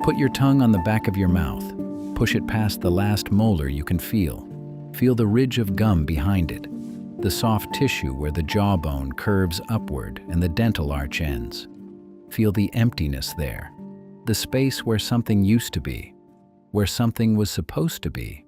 Put your tongue on the back of your mouth. Push it past the last molar you can feel. Feel the ridge of gum behind it, the soft tissue where the jawbone curves upward and the dental arch ends. Feel the emptiness there, the space where something used to be, where something was supposed to be,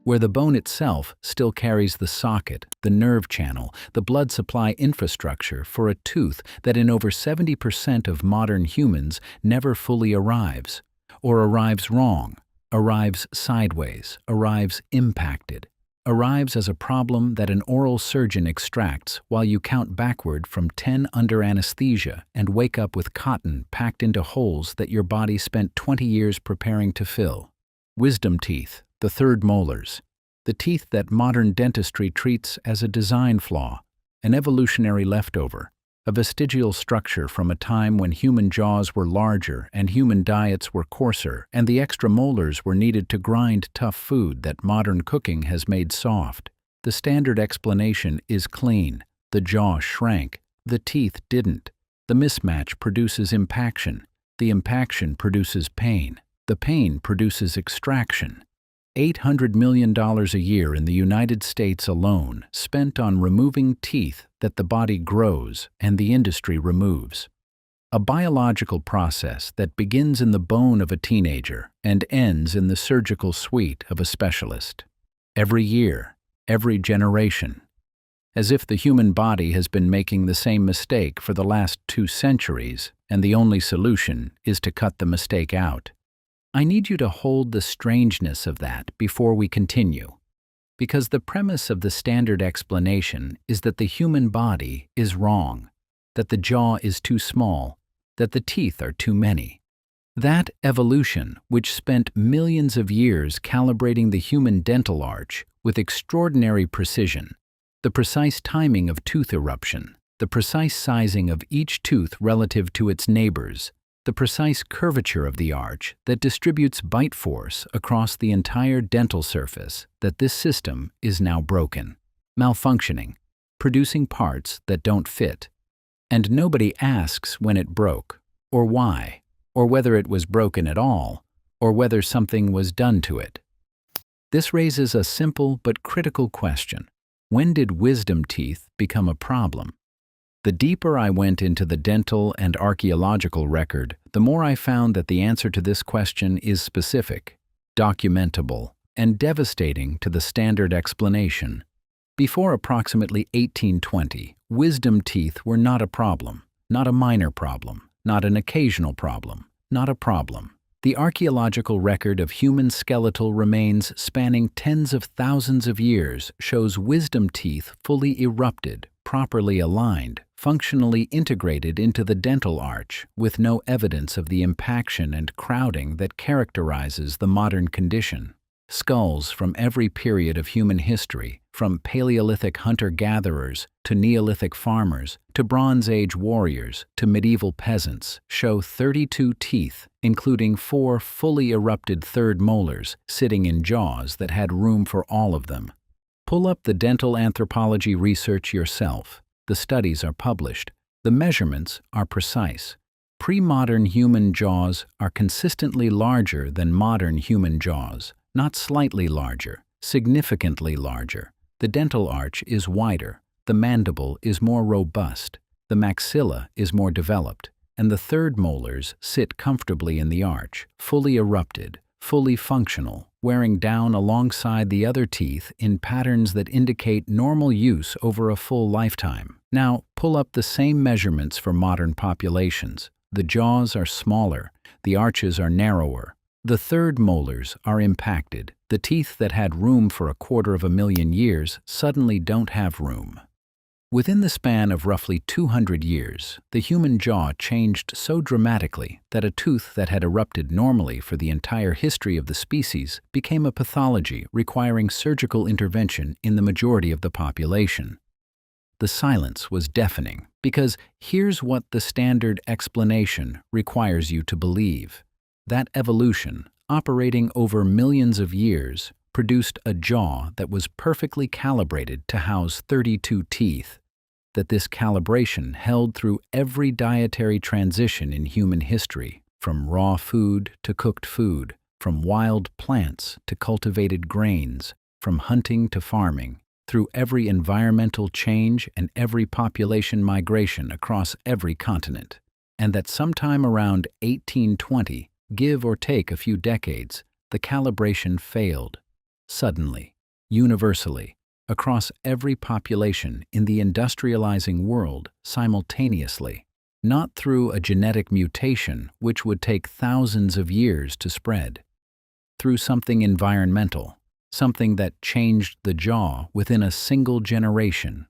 where the bone itself still carries the socket, the nerve channel, the blood supply infrastructure for a tooth that in over 70% of modern humans never fully arrives, or arrives wrong, arrives sideways, arrives impacted, arrives as a problem that an oral surgeon extracts while you count backward from 10 under anesthesia and wake up with cotton packed into holes that your body spent 20 years preparing to fill. Wisdom teeth, the third molars, the teeth that modern dentistry treats as a design flaw, an evolutionary leftover, a vestigial structure from a time when human jaws were larger and human diets were coarser and the extra molars were needed to grind tough food that modern cooking has made soft. The standard explanation is clean. The jaw shrank. The teeth didn't. The mismatch produces impaction. The impaction produces pain. The pain produces extraction. $800 million a year in the United States alone spent on removing teeth that the body grows and the industry removes. A biological process that begins in the bone of a teenager and ends in the surgical suite of a specialist. Every year, every generation. As if the human body has been making the same mistake for the last 2 centuries, and the only solution is to cut the mistake out. I need you to hold the strangeness of that before we continue, because the premise of the standard explanation is that the human body is wrong, that the jaw is too small, that the teeth are too many. That evolution, which spent millions of years calibrating the human dental arch with extraordinary precision, the precise timing of tooth eruption, the precise sizing of each tooth relative to its neighbors, the precise curvature of the arch that distributes bite force across the entire dental surface, that this system is now broken, malfunctioning, producing parts that don't fit. And nobody asks when it broke, or why, or whether it was broken at all, or whether something was done to it. This raises a simple but critical question. When did wisdom teeth become a problem? The deeper I went into the dental and archaeological record, the more I found that the answer to this question is specific, documentable, and devastating to the standard explanation. Before approximately 1820, wisdom teeth were not a problem, not a minor problem, not an occasional problem, not a problem. The archaeological record of human skeletal remains spanning tens of thousands of years shows wisdom teeth fully erupted, properly aligned, functionally integrated into the dental arch, with no evidence of the impaction and crowding that characterizes the modern condition. Skulls from every period of human history, from Paleolithic hunter-gatherers to Neolithic farmers to Bronze Age warriors to medieval peasants, show 32 teeth, including 4 fully erupted third molars sitting in jaws that had room for all of them. Pull up the dental anthropology research yourself. The studies are published. The measurements are precise. Pre-modern human jaws are consistently larger than modern human jaws, not slightly larger, significantly larger. The dental arch is wider, the mandible is more robust, the maxilla is more developed, and the third molars sit comfortably in the arch, fully erupted, fully functional, wearing down alongside the other teeth in patterns that indicate normal use over a full lifetime. Now, pull up the same measurements for modern populations. The jaws are smaller, the arches are narrower, the third molars are impacted. The teeth that had room for 250,000 years suddenly don't have room. Within the span of roughly 200 years, the human jaw changed so dramatically that a tooth that had erupted normally for the entire history of the species became a pathology requiring surgical intervention in the majority of the population. the silence was deafening, because here's what the standard explanation requires you to believe. That evolution, operating over millions of years, produced a jaw that was perfectly calibrated to house 32 teeth, that this calibration held through every dietary transition in human history, from raw food to cooked food, from wild plants to cultivated grains, from hunting to farming, through every environmental change and every population migration across every continent, and that sometime around 1820, give or take a few decades, the calibration failed, suddenly, universally, across every population in the industrializing world simultaneously, not through a genetic mutation which would take thousands of years to spread, through something environmental, something that changed the jaw within a single generation,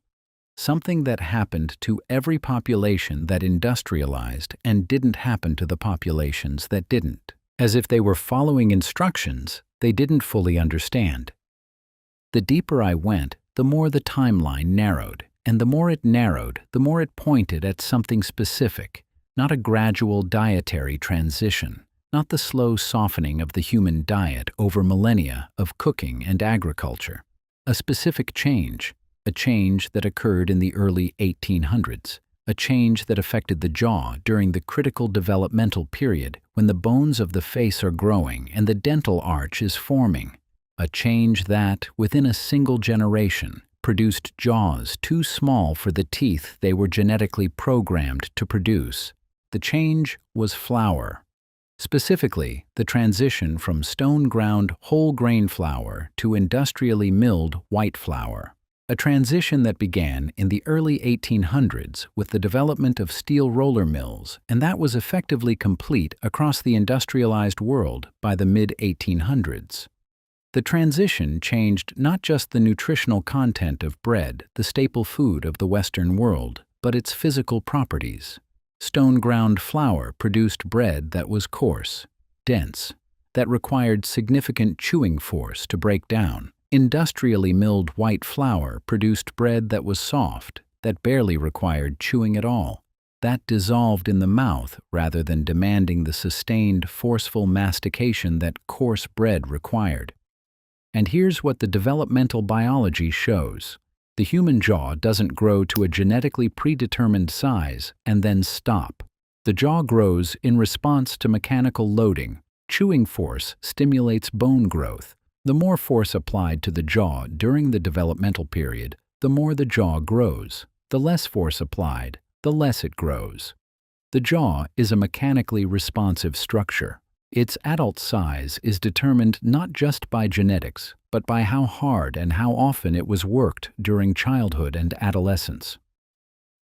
something that happened to every population that industrialized and didn't happen to the populations that didn't, as if they were following instructions they didn't fully understand. The deeper I went, the more the timeline narrowed, and the more it narrowed, the more it pointed at something specific, not a gradual dietary transition, not the slow softening of the human diet over millennia of cooking and agriculture. A specific change, a change that occurred in the early 1800s, a change that affected the jaw during the critical developmental period when the bones of the face are growing and the dental arch is forming, a change that, within a single generation, produced jaws too small for the teeth they were genetically programmed to produce. The change was flour. Specifically, the transition from stone-ground whole grain flour to industrially milled white flour, a transition that began in the early 1800s with the development of steel roller mills, and that was effectively complete across the industrialized world by the mid-1800s. The transition changed not just the nutritional content of bread, the staple food of the Western world, but its physical properties. Stone-ground flour produced bread that was coarse, dense, that required significant chewing force to break down. Industrially milled white flour produced bread that was soft, that barely required chewing at all, that dissolved in the mouth rather than demanding the sustained, forceful mastication that coarse bread required. And here's what the developmental biology shows. The human jaw doesn't grow to a genetically predetermined size and then stop. The jaw grows in response to mechanical loading. Chewing force stimulates bone growth. The more force applied to the jaw during the developmental period, the more the jaw grows. The less force applied, the less it grows. The jaw is a mechanically responsive structure. Its adult size is determined not just by genetics, but by how hard and how often it was worked during childhood and adolescence.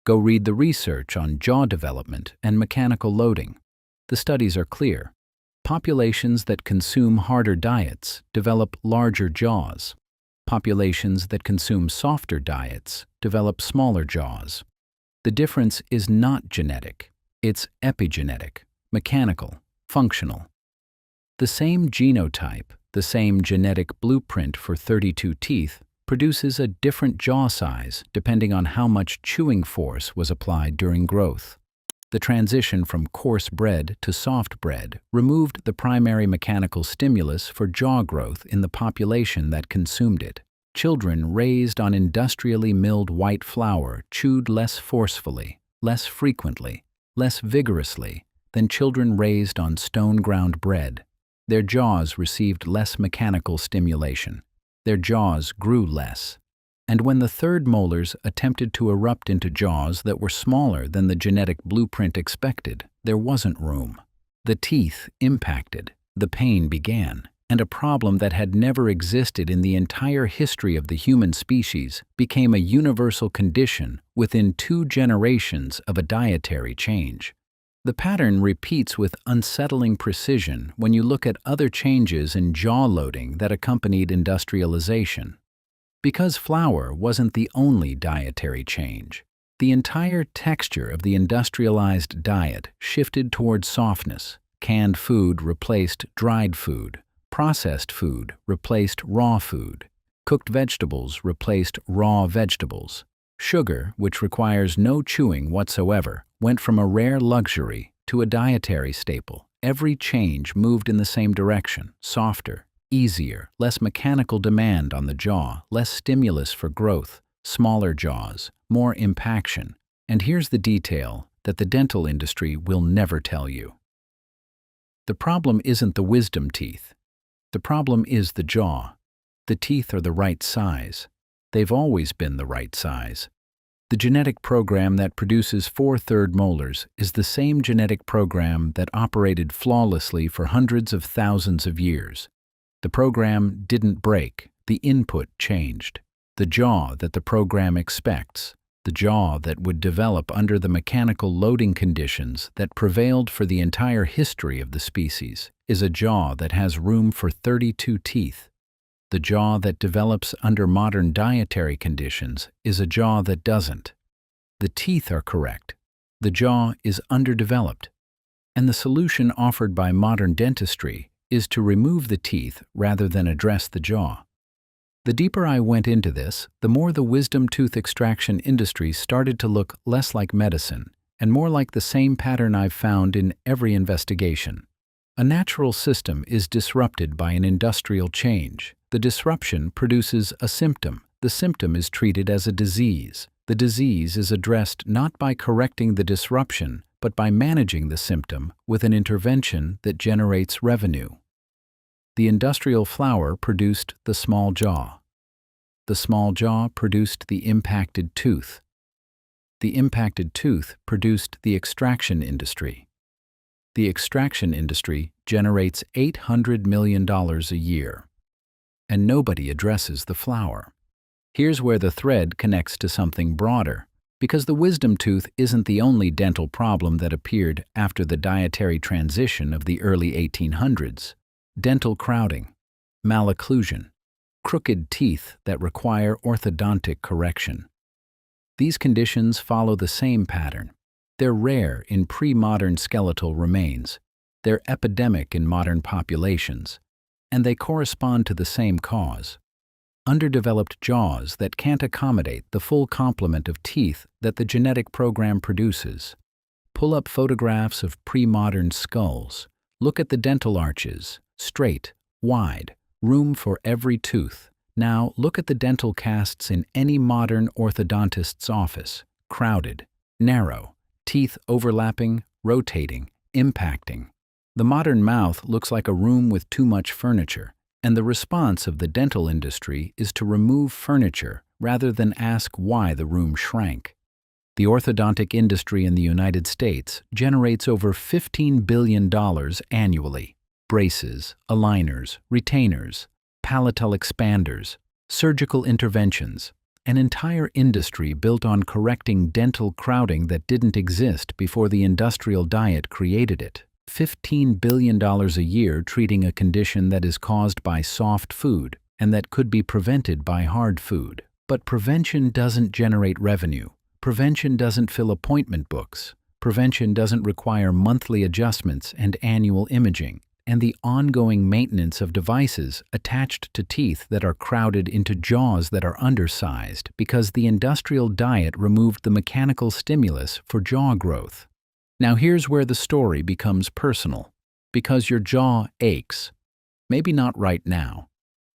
Go read the research on jaw development and mechanical loading. The studies are clear. Populations that consume harder diets develop larger jaws. Populations that consume softer diets develop smaller jaws. The difference is not genetic. It's epigenetic, mechanical, functional. The same genotype, the same genetic blueprint for 32 teeth, produces a different jaw size depending on how much chewing force was applied during growth. The transition from coarse bread to soft bread removed the primary mechanical stimulus for jaw growth in the population that consumed it. Children raised on industrially milled white flour chewed less forcefully, less frequently, less vigorously than children raised on stone-ground bread. Their jaws received less mechanical stimulation. Their jaws grew less. And when the third molars attempted to erupt into jaws that were smaller than the genetic blueprint expected, there wasn't room. The teeth impacted, the pain began, and a problem that had never existed in the entire history of the human species became a universal condition within 2 generations of a dietary change. The pattern repeats with unsettling precision when you look at other changes in jaw loading that accompanied industrialization. Because flour wasn't the only dietary change, the entire texture of the industrialized diet shifted toward softness. Canned food replaced dried food. Processed food replaced raw food. Cooked vegetables replaced raw vegetables. Sugar, which requires no chewing whatsoever, went from a rare luxury to a dietary staple. Every change moved in the same direction: softer, easier, less mechanical demand on the jaw, less stimulus for growth, smaller jaws, more impaction. And here's the detail that the dental industry will never tell you. The problem isn't the wisdom teeth. The problem is the jaw. The teeth are the right size. They've always been the right size. The genetic program that produces 4/3 molars is the same genetic program that operated flawlessly for hundreds of thousands of years. The program didn't break, the input changed. The jaw that the program expects, the jaw that would develop under the mechanical loading conditions that prevailed for the entire history of the species, is a jaw that has room for 32 teeth. The jaw that develops under modern dietary conditions is a jaw that doesn't. The teeth are correct. The jaw is underdeveloped. And the solution offered by modern dentistry is to remove the teeth rather than address the jaw. The deeper I went into this, the more the wisdom tooth extraction industry started to look less like medicine and more like the same pattern I've found in every investigation. A natural system is disrupted by an industrial change. The disruption produces a symptom. The symptom is treated as a disease. The disease is addressed not by correcting the disruption, but by managing the symptom with an intervention that generates revenue. The industrial flower produced the small jaw. The small jaw produced the impacted tooth. The impacted tooth produced the extraction industry. The extraction industry generates $800 million a year. And nobody addresses the flower. Here's where the thread connects to something broader, because the wisdom tooth isn't the only dental problem that appeared after the dietary transition of the early 1800s. Dental crowding, malocclusion, crooked teeth that require orthodontic correction. These conditions follow the same pattern. They're rare in pre-modern skeletal remains. They're epidemic in modern populations. And they correspond to the same cause: underdeveloped jaws that can't accommodate the full complement of teeth that the genetic program produces. Pull up photographs of pre-modern skulls. Look at the dental arches, straight, wide, room for every tooth. Now look at the dental casts in any modern orthodontist's office: crowded, narrow, teeth overlapping, rotating, impacting. The modern mouth looks like a room with too much furniture, and the response of the dental industry is to remove furniture rather than ask why the room shrank. The orthodontic industry in the United States generates over $15 billion annually. Braces, aligners, retainers, palatal expanders, surgical interventions, an entire industry built on correcting dental crowding that didn't exist before the industrial diet created it. $15 billion a year treating a condition that is caused by soft food and that could be prevented by hard food. But prevention doesn't generate revenue. Prevention doesn't fill appointment books. Prevention doesn't require monthly adjustments and annual imaging, and the ongoing maintenance of devices attached to teeth that are crowded into jaws that are undersized because the industrial diet removed the mechanical stimulus for jaw growth. Now here's where the story becomes personal, because your jaw aches. Maybe not right now,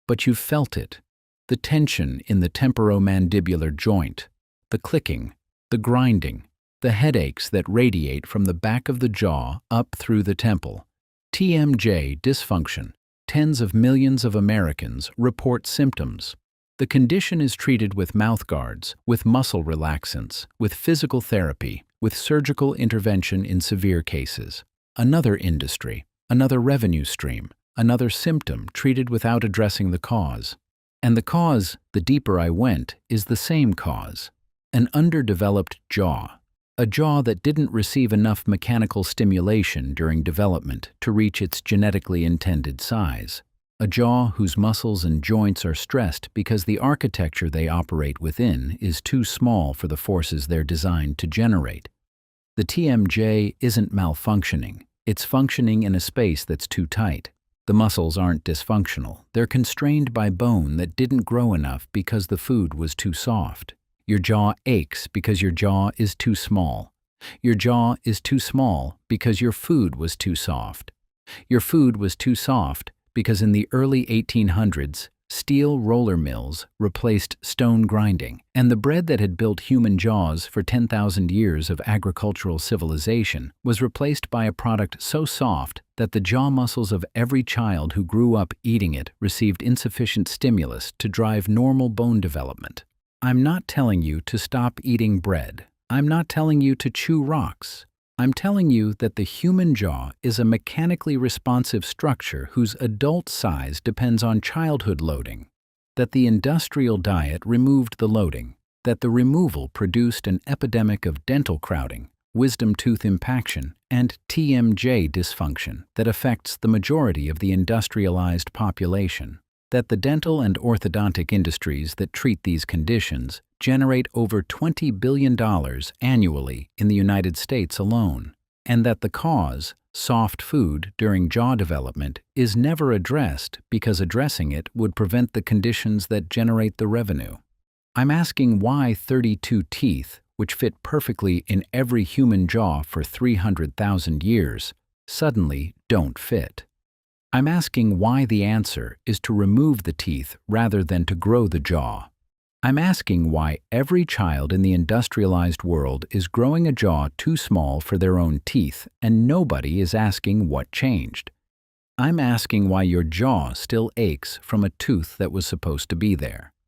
but you've felt it. The tension in the temporomandibular joint, the clicking, the grinding, the headaches that radiate from the back of the jaw up through the temple. TMJ dysfunction. Tens of millions of Americans report symptoms. The condition is treated with mouth guards, with muscle relaxants, with physical therapy, with surgical intervention in severe cases. Another industry, another revenue stream, another symptom treated without addressing the cause. And the cause, the deeper I went, is the same cause: an underdeveloped jaw. A jaw that didn't receive enough mechanical stimulation during development to reach its genetically intended size. A jaw whose muscles and joints are stressed because the architecture they operate within is too small for the forces they're designed to generate. The TMJ isn't malfunctioning. It's functioning in a space that's too tight. The muscles aren't dysfunctional. They're constrained by bone that didn't grow enough because the food was too soft. Your jaw aches because your jaw is too small. Your jaw is too small because your food was too soft. Your food was too soft because in the early 1800s, steel roller mills replaced stone grinding, and the bread that had built human jaws for 10,000 years of agricultural civilization was replaced by a product so soft that the jaw muscles of every child who grew up eating it received insufficient stimulus to drive normal bone development. I'm not telling you to stop eating bread. I'm not telling you to chew rocks. I'm telling you that the human jaw is a mechanically responsive structure whose adult size depends on childhood loading, that the industrial diet removed the loading, that the removal produced an epidemic of dental crowding, wisdom tooth impaction, and TMJ dysfunction that affects the majority of the industrialized population, that the dental and orthodontic industries that treat these conditions generate over $20 billion annually in the United States alone, and that the cause, soft food during jaw development, is never addressed because addressing it would prevent the conditions that generate the revenue. I'm asking why 32 teeth, which fit perfectly in every human jaw for 300,000 years, suddenly don't fit. I'm asking why the answer is to remove the teeth rather than to grow the jaw. I'm asking why every child in the industrialized world is growing a jaw too small for their own teeth, and nobody is asking what changed. I'm asking why your jaw still aches from a tooth that was supposed to be there.